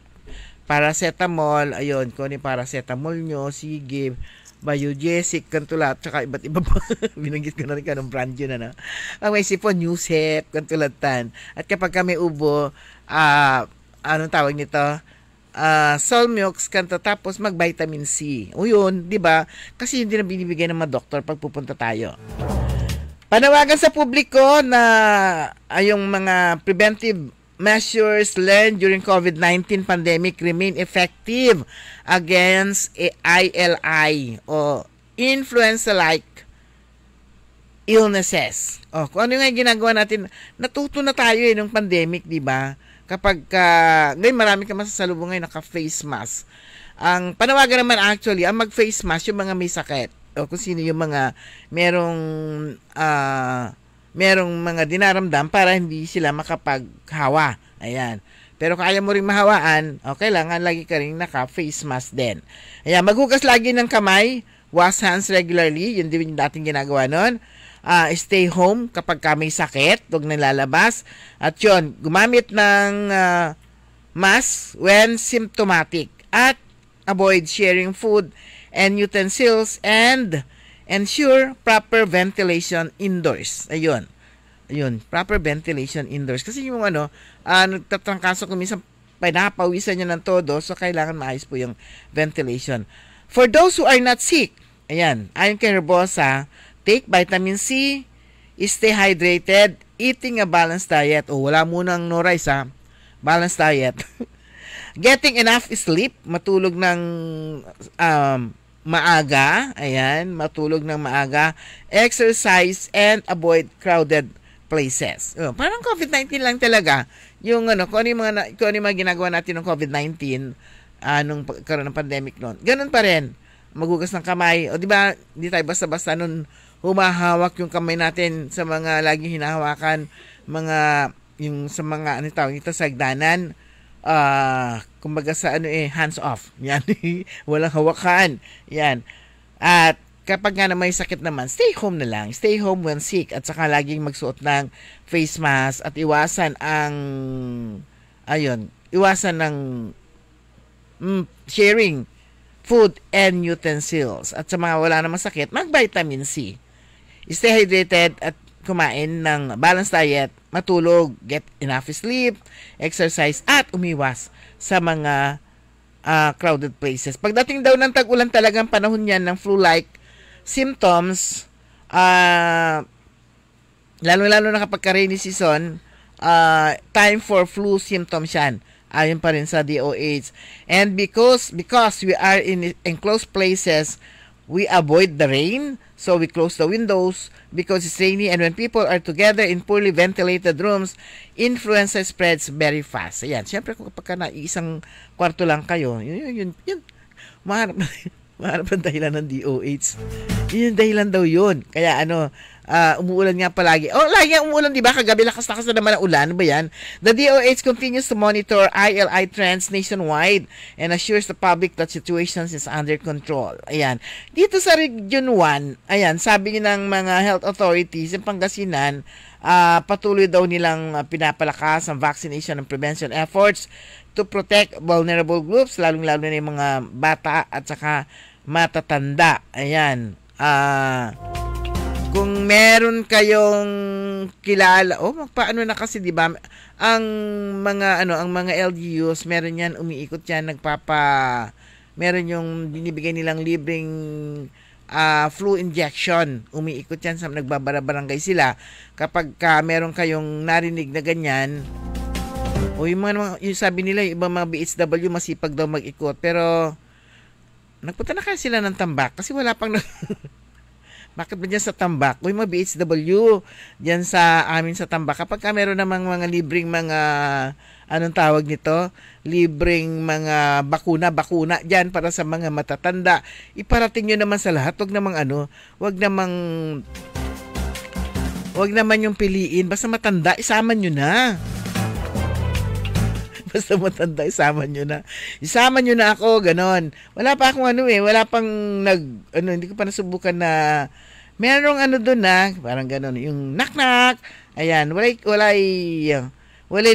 paracetamol, ayun, kung ano yung paracetamol nyo, sige, Biogesic, kantulat, tsaka iba't iba pa. Binanggit ko na rin kanong brand yun, ano. Ang may sipon, Newsep, kantulatan. At kapag kami ubo, anong tawag nito? Solmiox, kanto, tapos mag-vitamin C. O yun, di ba? Kasi hindi na binibigay ng mga doktor pag pupunta tayo. Panawagan sa publiko na yung mga preventive measures learned during COVID-19 pandemic remain effective against ILI o influenza-like illnesses. Kung ano nga ginagawa natin, natuto na tayo nung pandemic, di ba? Kapag ngayon marami ka masasalubong ngayon naka-face mask. Ang panawagan naman actually, ang mag-face mask yung mga may sakit. O kung sino yung mga merong mga dinaramdam para hindi sila makapaghawa. Ayan. Pero kaya mo ring mahawaan, kailangan lagi ka rin naka-face mask din. Ayan, maghugas lagi ng kamay, wash hands regularly, yun din yung dating ginagawa nun. Stay home kapag ka may sakit, huwag nalalabas. At yun, gumamit ng mask when symptomatic. At avoid sharing food and utensils and ensure proper ventilation indoors. Ayun, proper ventilation indoors. Kasi yung nagtatrangkaso kung minsan pinapawisan niya ng todo, so kailangan maayos po yung ventilation. For those who are not sick, ayan, ayon kay Herbosa, take vitamin C, stay hydrated, eating a balanced diet. Wala munang no rice, balanced diet. Getting enough sleep, matulog ng maaga, ayan, matulog ng maaga, exercise, and avoid crowded places. Parang COVID-19 lang talaga. Yung kung ano yung mga ginagawa natin ng COVID-19, nung karoon ng pandemic noon. Ganun pa rin. Maghugas ng kamay. O di ba, hindi tayo basta-basta nun humahawak yung kamay natin sa mga laging hinahawakan, yung sa mga, sa hagdanan. Kumbaga sa hands off. Yan. Walang hawakan. Yan. At kapag nga na may sakit naman, stay home na lang. Stay home when sick. At saka laging magsuot ng face mask at iwasan ng sharing food and utensils. At sa mga wala namang sakit, mag-vitamin C. Stay hydrated at kumain ng balanced diet, matulog, get enough sleep, exercise, at umiwas sa mga crowded places. Pagdating daw ng tag-ulan talagang panahon yan ng flu-like symptoms, lalo-lalo na kapag rainy season, time for flu symptoms yan. Ayon pa rin sa DOH. And because we are in enclosed places, we avoid the rain. So we close the windows because it's rainy, and when people are together in poorly ventilated rooms, influenza spreads very fast. Ayan, siyempre kung kapag na isang kwarto lang kayo, yun maharap ang dahilan ng DOH. Yun dahilan daw yun. Kaya umuulan nga palagi. Lagi ang umuulan, di ba? Kagabi lakas-lakas na naman ang ulan. Ba yan? The DOH continues to monitor ILI trends nationwide and assures the public that situations is under control. Ayan. Dito sa Region 1, ayan, sabi ng mga health authorities, yung Pangasinan, patuloy daw nilang pinapalakas ang vaccination and prevention efforts to protect vulnerable groups, lalong-lalo na yung mga bata at saka matatanda. Ayan. Kung meron kayong kilala, paano na kasi, di ba? Ang mga LGUs, meron yan, umiikot yan, meron yung binibigay nilang libreng flu injection. Umiikot yan, nagbabara-barangay sila. Kapag meron kayong narinig na ganyan, yung sabi nila, yung ibang mga BHW masipag daw mag-ikot, pero nagpunta na kaya sila ng Tambak kasi wala pang Bakit ba dyan sa Tambak? Uy, mga BHW, dyan sa amin sa Tambak, kapag ka meron namang mga libreng mga, anong tawag nito? Libreng mga bakuna dyan para sa mga matatanda. Iparating nyo naman sa lahat. Wag naman yung piliin. Basta matanda, isama nyo na. Basta matanda, isama nyo na. Isama nyo na ako, ganon. Wala pa akong wala pang hindi ko pa nasubukan na merong doon na, parang ganon, yung knock-knock, ayan, walay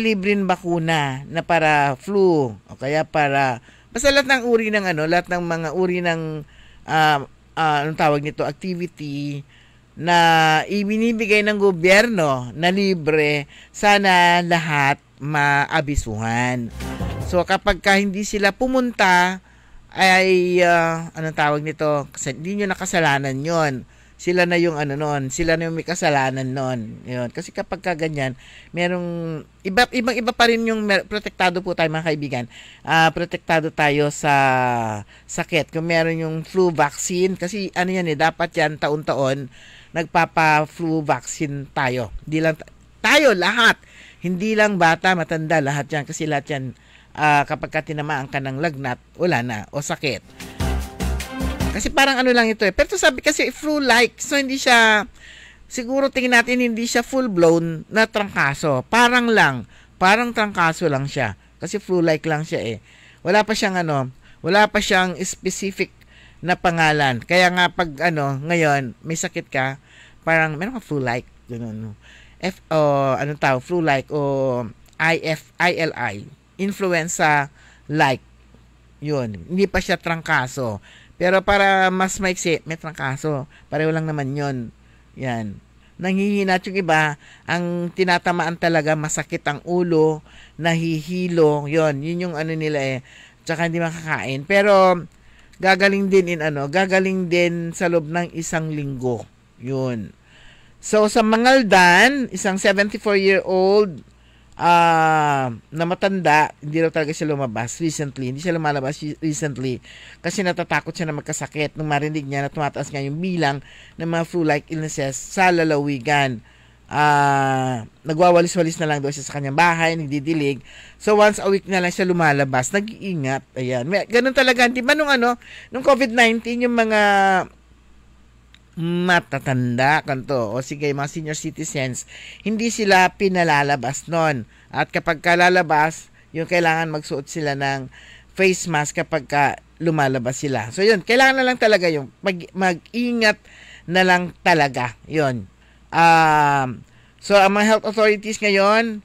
libreng bakuna na para flu, o kaya para, basta lahat ng uri ng lahat ng mga uri ng, anong tawag nito, activity, na ibinibigay ng gobyerno na libre, sana lahat maabisuhan. So kapag hindi sila pumunta, ay, anong tawag nito, kasi hindi nyo nakasalanan yon. Sila na yung sila na yung may kasalanan nun. Yun. Kasi kapag ganyan, merong ibang-iba pa rin yung protektado po tayo mga kaibigan. Protektado tayo sa sakit. Kung meron yung flu vaccine, kasi dapat yan taon-taon nagpapa-flu vaccine tayo. Hindi lang tayo lahat. Hindi lang bata, matanda, lahat yan. Kasi lahat yan, kapag tinamaan ka ng lagnat, wala na, o sakit. Kasi parang lang ito eh. Pero sabi kasi flu-like. So hindi siya, siguro tingin natin hindi siya full-blown na trangkaso. Parang trangkaso lang siya. Kasi flu-like lang siya eh. Wala pa siyang specific na pangalan. Kaya nga pag ngayon, may sakit ka, parang meron ka flu-like. Ganun. Flu-like o ILI. Influenza-like. Yun. Hindi pa siya trangkaso. Pero para mas maiksi, may trangkaso. Pareho lang naman yon. Yan. Nanghihinat yung iba, ang tinatamaan talaga, masakit ang ulo, nahihilo, yun yung nila eh. Tsaka hindi makakain. Pero, gagaling din sa loob ng 1 linggo. Yun. So, sa Mangaldan, isang 74-year-old, na matanda, hindi raw talaga siya lumabas recently. Hindi siya lumalabas recently kasi natatakot siya na magkasakit nung marinig niya na tumataas nga yung bilang ng mga flu-like illnesses sa lalawigan. Nagwawalis-walis na lang daw siya sa kanyang bahay, nagdidilig. So once a week na lang siya lumalabas, nag-iingat. Ayan. Ganun talaga. Di ba nung COVID-19, yung mga matatanda kanto o sige mga senior citizens, hindi sila pinalalabas nun. At kapag lalabas, yung kailangan magsuot sila ng face mask kapag lumalabas sila. So yun, kailangan na lang talaga yung mag-ingat na lang talaga. Yun. So ang mga health authorities ngayon,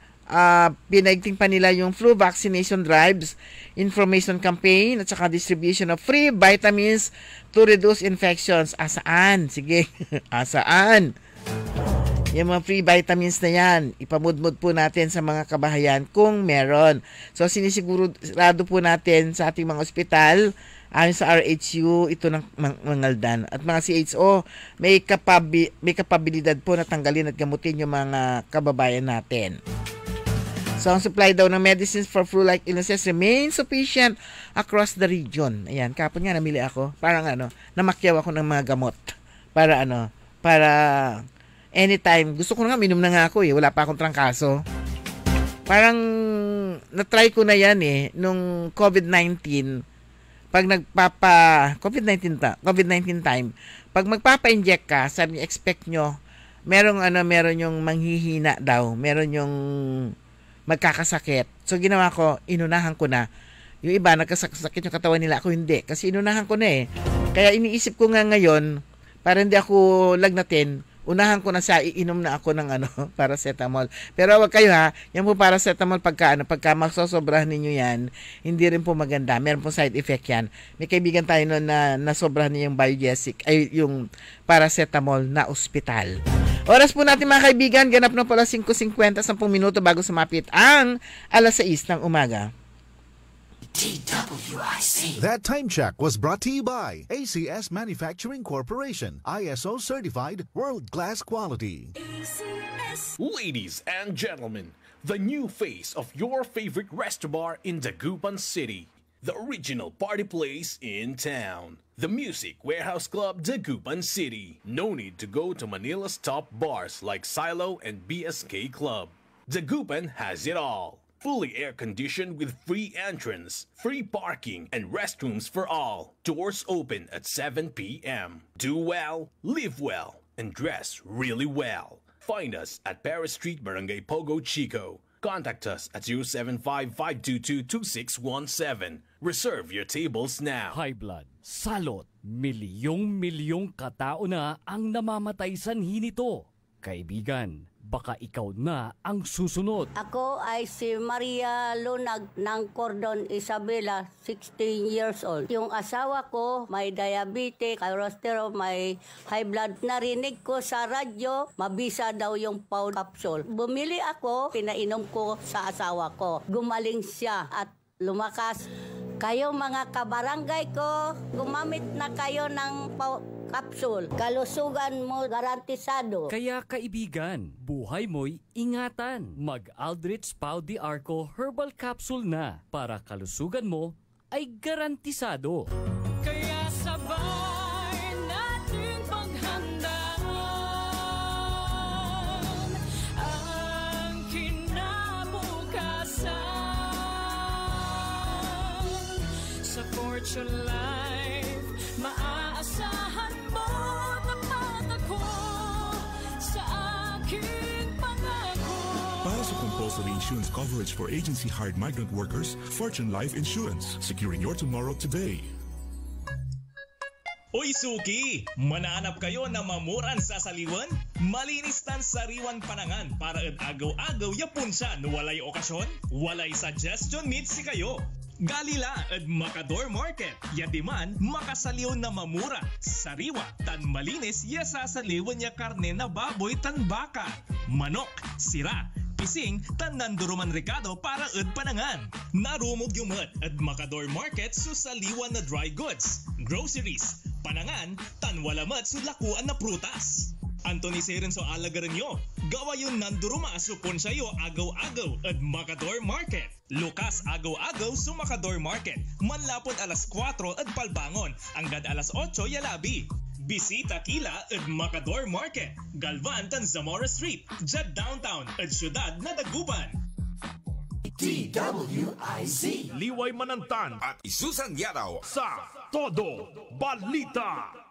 pinaigting pa nila yung flu vaccination drives, information campaign, at saka distribution of free vitamins to reduce infections. Asaan? Sige, asaan? Yung mga free vitamins na yan, ipamudmud po natin sa mga kabahayan kung meron. So, sinisigurado po natin sa ating mga ospital, ayon sa RHU, ito ng Mangaldan. At mga CHO, may kapabilidad po na tanggalin at gamutin yung mga kababayan natin. So, ang supply daw ng medicines for flu-like illnesses remains sufficient across the region. Ayan, kapon nga namili ako. Parang namakyaw ako ng mga gamot. Para anytime. Gusto ko na nga, minom na nga ako eh. Wala pa akong trangkaso. Parang, na-try ko na yan eh, nung COVID-19. Pag COVID-19 time, pag magpapa-inject ka, sabi niya, expect nyo, meron yung manghihina daw. Meron yung magkakasakit. So, ginawa ko, inunahan ko na. Yung iba, nagkasakit yung katawan nila. Ako hindi. Kasi inunahan ko na eh. Kaya iniisip ko nga ngayon, para hindi ako lagnatin, unahan ko na siya, iinom na ako ng paracetamol. Pero wag kayo ha, yan po paracetamol pagka magsosobrahan ninyo yan, hindi rin po maganda. Meron po side effect yan. May kaibigan tayo noon na nasobrahan niya yung Biogesic, ay yung paracetamol na ospital. Oras po natin mga kaibigan, ganap na pala 5:50, 10 minuto bago sumapit ang 6:00 ng umaga. TWIC. That time check was brought to you by ACS Manufacturing Corporation, ISO certified world-class quality. Ladies and gentlemen, the new face of your favorite resto bar in Dagupan City. the original party place in town. The Music Warehouse Club, Dagupan City. No need to go to Manila's top bars like Silo and BSK Club. Dagupan has it all. Fully air-conditioned with free entrance, free parking, and restrooms for all. Doors open at 7 p.m. Do well, live well, and dress really well. Find us at Paris Street, Barangay Pogo, Chico. Contact us at 075-522-2617. Reserve your tables now. High blood, salot, milyong-milyong katao na ang namamatay sanhi nito. Kaibigan, baka ikaw na ang susunod. Ako ay si Maria Lunag ng Cordon Isabela, 16 years old. Yung asawa ko may diabetes, cholesterol, may high blood. Narinig ko sa radyo, mabisa daw yung Pau capsule. Bumili ako, pinainom ko sa asawa ko. Gumaling siya at lumakas. Kayo mga kabarangay ko, gumamit na kayo ng Pau capsule. Kalusugan mo garantisado. Kaya kaibigan, buhay mo'y ingatan. Mag-Aldrich Pau de Arco Herbal Capsule na para kalusugan mo ay garantisado. Kaya sabay natin paghandaan ang kinabukasan. Sa Fortune Life, maaasahan mo tapat ako sa aking pangako. Para sa compulsory insurance coverage for agency-hired migrant workers, Fortune Life Insurance. Securing your tomorrow today. Oy Suki! Manaanap kayo na mamuran sa saliwan? Malinis tan sariwan panangan para at agaw-agaw yapon siya no walay okasyon? Walay suggestion meet si kayo. Galila at Macador Market. Yadiman, makasaliw na mamura. Sariwa, tan malinis, yasasaliwan niya karne na baboy tan baka. Manok, sira, pising, tan nanduruman rekado para at panangan. Narumog yumat at Macador Market susaliwan na dry goods, groceries, panangan, tan walamat sulakuan na prutas. Anthony Serenso alagaran nyo. Gawa yun nanduruma supon sa'yo agaw-agaw at Macador Market. Lukas agaw-agaw sa Macador Market. Manlapon alas 4 at palbangon. Anggad alas 8 yalabi. Bisita kila at Macador Market. Galvan tan Zamora Street. Jad Downtown at Syudad na Dagupan. DWIZ Liway Manantan at Isusan Yaraw sa Todo Balita.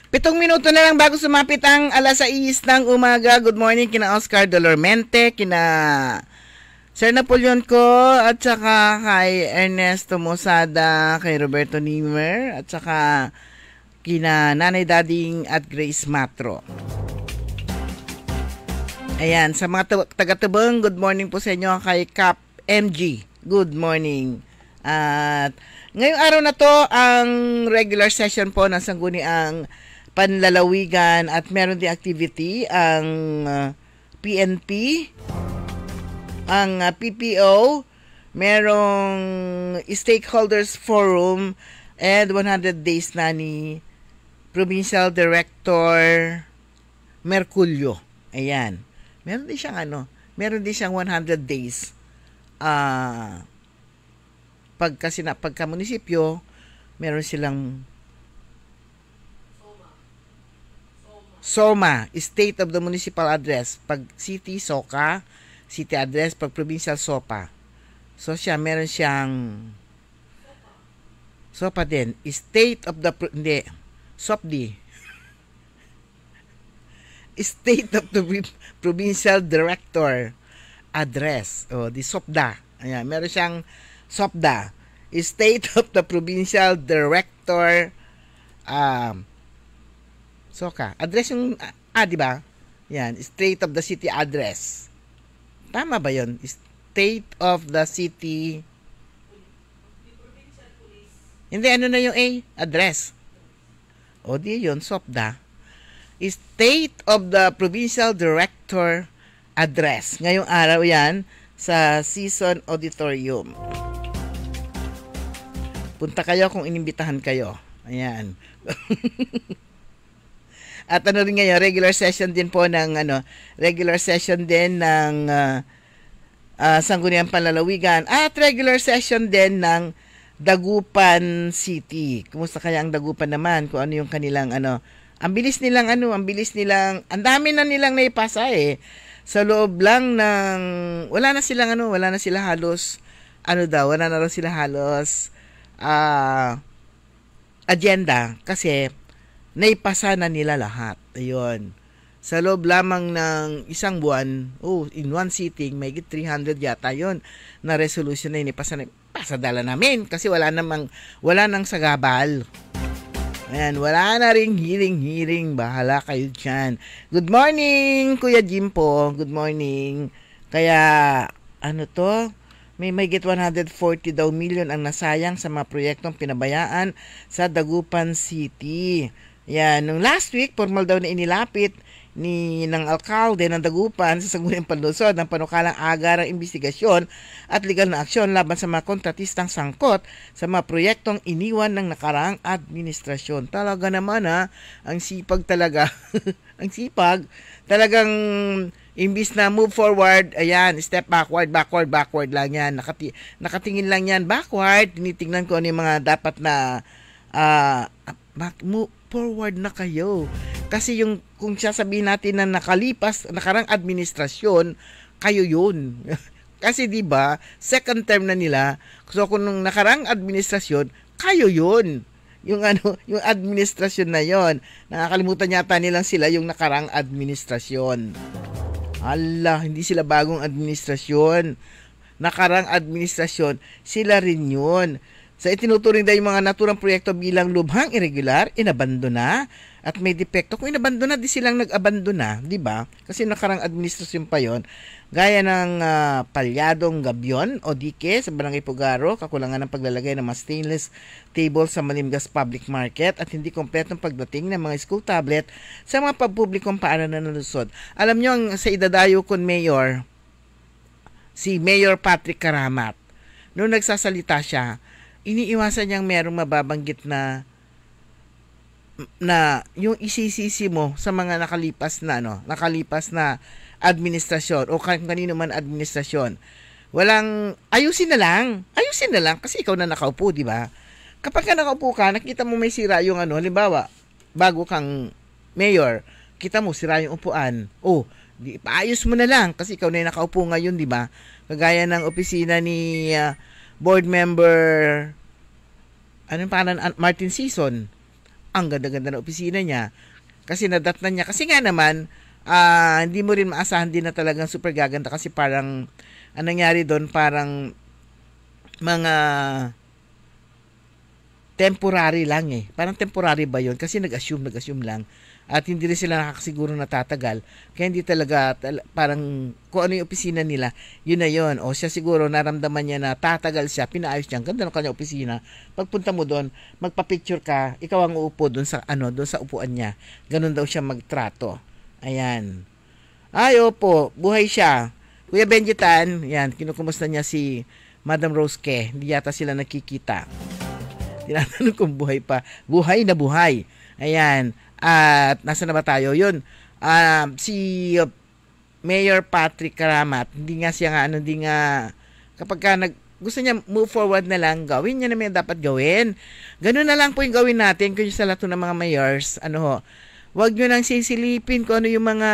Pitong minuto na lang bago sumapit ang alas 6 ng umaga. Good morning kina Oscar Dolormente, kina Sir Napoleon ko, at saka kay Ernesto Mosada, kay Roberto Nimer, at saka kina Nanay Dading at Grace Matro. Ayan, sa mga taga-Tabang, good morning po sa inyo. Kay Cap MG, good morning. At ngayong araw na to, ang regular session po ng Sangguniang Panlalawigan at meron din activity ang PNP, ang PPO, merong stakeholders forum and 100 days na ni Provincial Director Merculio. Ayan. Meron din siyang meron din siyang 100 days pagka munisipyo, meron silang SOMA, State of the Municipal Address. Pag city, SOCA, city address. Pag provincial, SOPA. So siya, meron siyang SOPA din. State of the, hindi, SOPD. State of the Provincial Director Address. O, di SOPDA. Ayan, meron siyang SOPDA. State of the Provincial Director SOCA. Address yung, di ba? Yan, State of the City Address. Tama ba yun? State of the City. Hindi, ano na yung A? Address. O di yun, SOPDA. State of the Provincial Director Address. Ngayong araw yan sa Season Auditorium. Punta kayo kung inimbitahan kayo. Ayan. At ano rin ngayon, regular session din po ng Sangguniang Panlalawigan at regular session din ng Dagupan City. Kumusta kaya ang Dagupan naman? Kung ano yung kanilang ang bilis nilang ang dami na nilang naipasa sa loob lang ng wala na sila halos agenda kasi naipasa na nila lahat. Ayun. Sa loob lamang ng isang buwan, in one sitting, may 300 yata yon na resolution na pasadala namin kasi wala nang sagabal. Ayan, wala na ring hearing. Bahala kayo dyan. Good morning, Kuya Jim po. Good morning. Kaya, may mahigit 140 daw million ang nasayang sa mga proyektong pinabayaan sa Dagupan City. Yan, nung last week, formal daw na inilapit ng alkalde ng Dagupan sa Sangguniang Panlungsod ng panukalang agarang investigasyon at legal na aksyon laban sa mga kontratistang sangkot sa mga proyektong iniwan ng nakaraang administrasyon. Talaga naman ang sipag talaga. Ang sipag. Talagang imbis na move forward, ayan, step backward lang yan. Nakatingin lang yan backward. Tinitingnan ko ano yung mga dapat na move forward na kayo. Kasi kung sasabihin natin na nakarang administrasyon, kayo yun. Kasi 'di ba, second term na nila. So kung nung nakarang administrasyon, kayo yun. Yung administrasyon na yon. Nakakalimutan yata nilang sila yung nakarang administrasyon. Hindi sila bagong administrasyon. Nakarang administrasyon, sila rin yun. Sa itinuturing daw yung mga naturang proyekto bilang lubhang irregular, inabandona at may depekto. Kung inabandona, di silang nag-abandona, di ba? Kasi nakarang administrasyon pa yon. Gaya ng Palyadong Gabyon o Dike sa Barangay Pugaro, kakulangan ng paglalagay ng mga stainless table sa Malimgas Public Market at hindi kompletong pagdating ng mga school tablet sa mga pampublikong paaralan ng lungsod. Alam nyo, sa idadayo kon Mayor, si Mayor Patrick Karamat, noong nagsasalita siya, iniiwasan niyang merong mababanggit na yung isisisi mo sa mga nakalipas na administrasyon o kanino man administrasyon. Ayusin na lang kasi ikaw na nakaupo, di ba? Kapag ka nakaupo ka, nakita mo may sira yung halimbawa, bago kang mayor, kita mo sira yung upuan. Di paayos mo na lang kasi ikaw na yung nakaupo ngayon, di ba? Kagaya ng opisina ni board member Martin Season. Ang ganda-ganda na opisina niya kasi nadatnan niya. Kasi nga naman hindi mo rin maasahan din na talagang super gaganda kasi parang nangyari doon parang mga temporary lang Parang temporary ba yun? Kasi nag-assume lang. At hindi rin sila nakakasiguro na tatagal. Kaya hindi talaga, parang kung ano yung opisina nila, yun na yun. O siya siguro naramdaman niya na tatagal siya, pinaayos niya. Ganda ng kanya opisina. Pagpunta mo doon, magpa-picture ka, ikaw ang uupo doon sa upuan niya. Ganun daw siya magtrato. Ayan. Opo, buhay siya. Kuya Benjitan, yan, kinukumusta niya si Madam Rose Ke. Hindi yata sila nakikita. Tinatanong kung buhay pa. Buhay na buhay. Ayan. At nasa na ba tayo? Yun. Si Mayor Patrick Karamat, hindi nga kapag ka gusto niya move forward na lang, gawin niya na may dapat gawin. Ganun na lang po yung gawin natin kung sa lahat ng mga mayors. Wag nyo nang sisilipin kung ano yung mga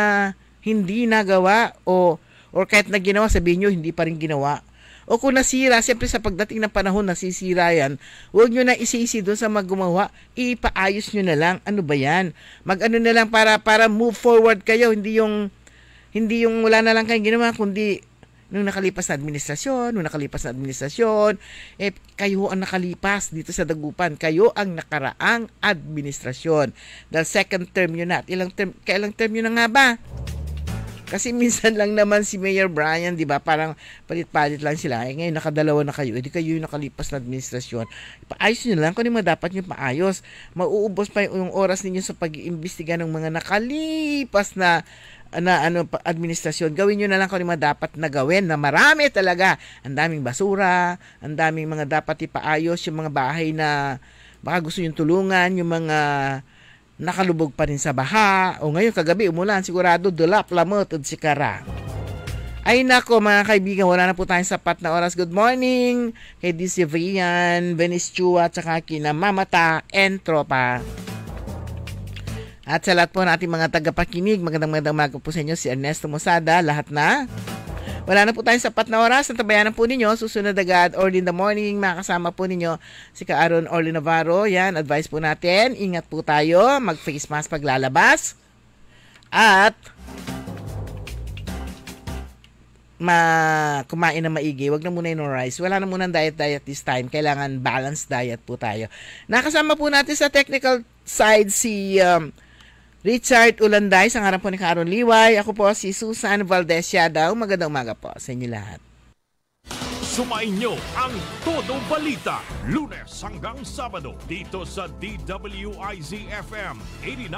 hindi nagawa or kahit na ginawa, sabihin nyo hindi pa rin ginawa. O kung nasira, siyempre sa pagdating ng panahon nasisira yan, huwag nyo na isisi doon sa maggumawa, ipaayos nyo na lang. Ano ba yan? Mag-ano na lang para move forward kayo, hindi yung wala na lang kayong ginawa, kundi nung nakalipas na administrasyon, kayo ang nakalipas dito sa Dagupan. Kayo ang nakaraang administrasyon. Dahil second term yun na. Kailang term yun na nga ba? Kasi minsan lang naman si Mayor Brian, di ba? Parang palit-palit lang sila. Ngayon, nakadalawa na kayo. Di kayo yung nakalipas na administrasyon. Paayos nyo lang kung ano dapat nyo paayos. Mauubos pa yung oras ninyo sa pag-iimbestiga ng mga nakalipas na administrasyon. Gawin nyo na lang kung ano dapat na gawin na marami talaga. Ang daming basura, ang daming mga dapat ipaayos, yung mga bahay na baka gusto nyo tulungan, yung mga nakalubog pa rin sa baha. O ngayon, kagabi, umulan. Sigurado, dulap, lamot, at sikara. Ay nako, mga kaibigan, wala na po tayong sapat na oras. Good morning kay DC Vrian, Venice Chua, at saka kina Mamata and Tropa. At sa lahat po ng ating mga tagapakinig, magandang umaga po sa inyo, si Ernesto Mosada, lahat na. Wala na po tayong sapat na oras. Tabayanan po ninyo. Susunod agad, early in the morning. Makasama po ninyo si Ka-Aaron Orly Navarro. Yan, advice po natin. Ingat po tayo. Mag-face mask paglalabas. At kumain na maigi. Huwag na muna yung rice. Wala na muna diet this time. Kailangan balanced diet po tayo. Nakasama po natin sa technical side si Richard Ulanday, sa ngaran po ni Kaaron Liway. Ako po si Susan Valdez Yadaw. Magandang umaga po sa inyo lahat. Sumainyo ang Todo Balita, Lunes hanggang Sabado dito sa DWIZ FM 89.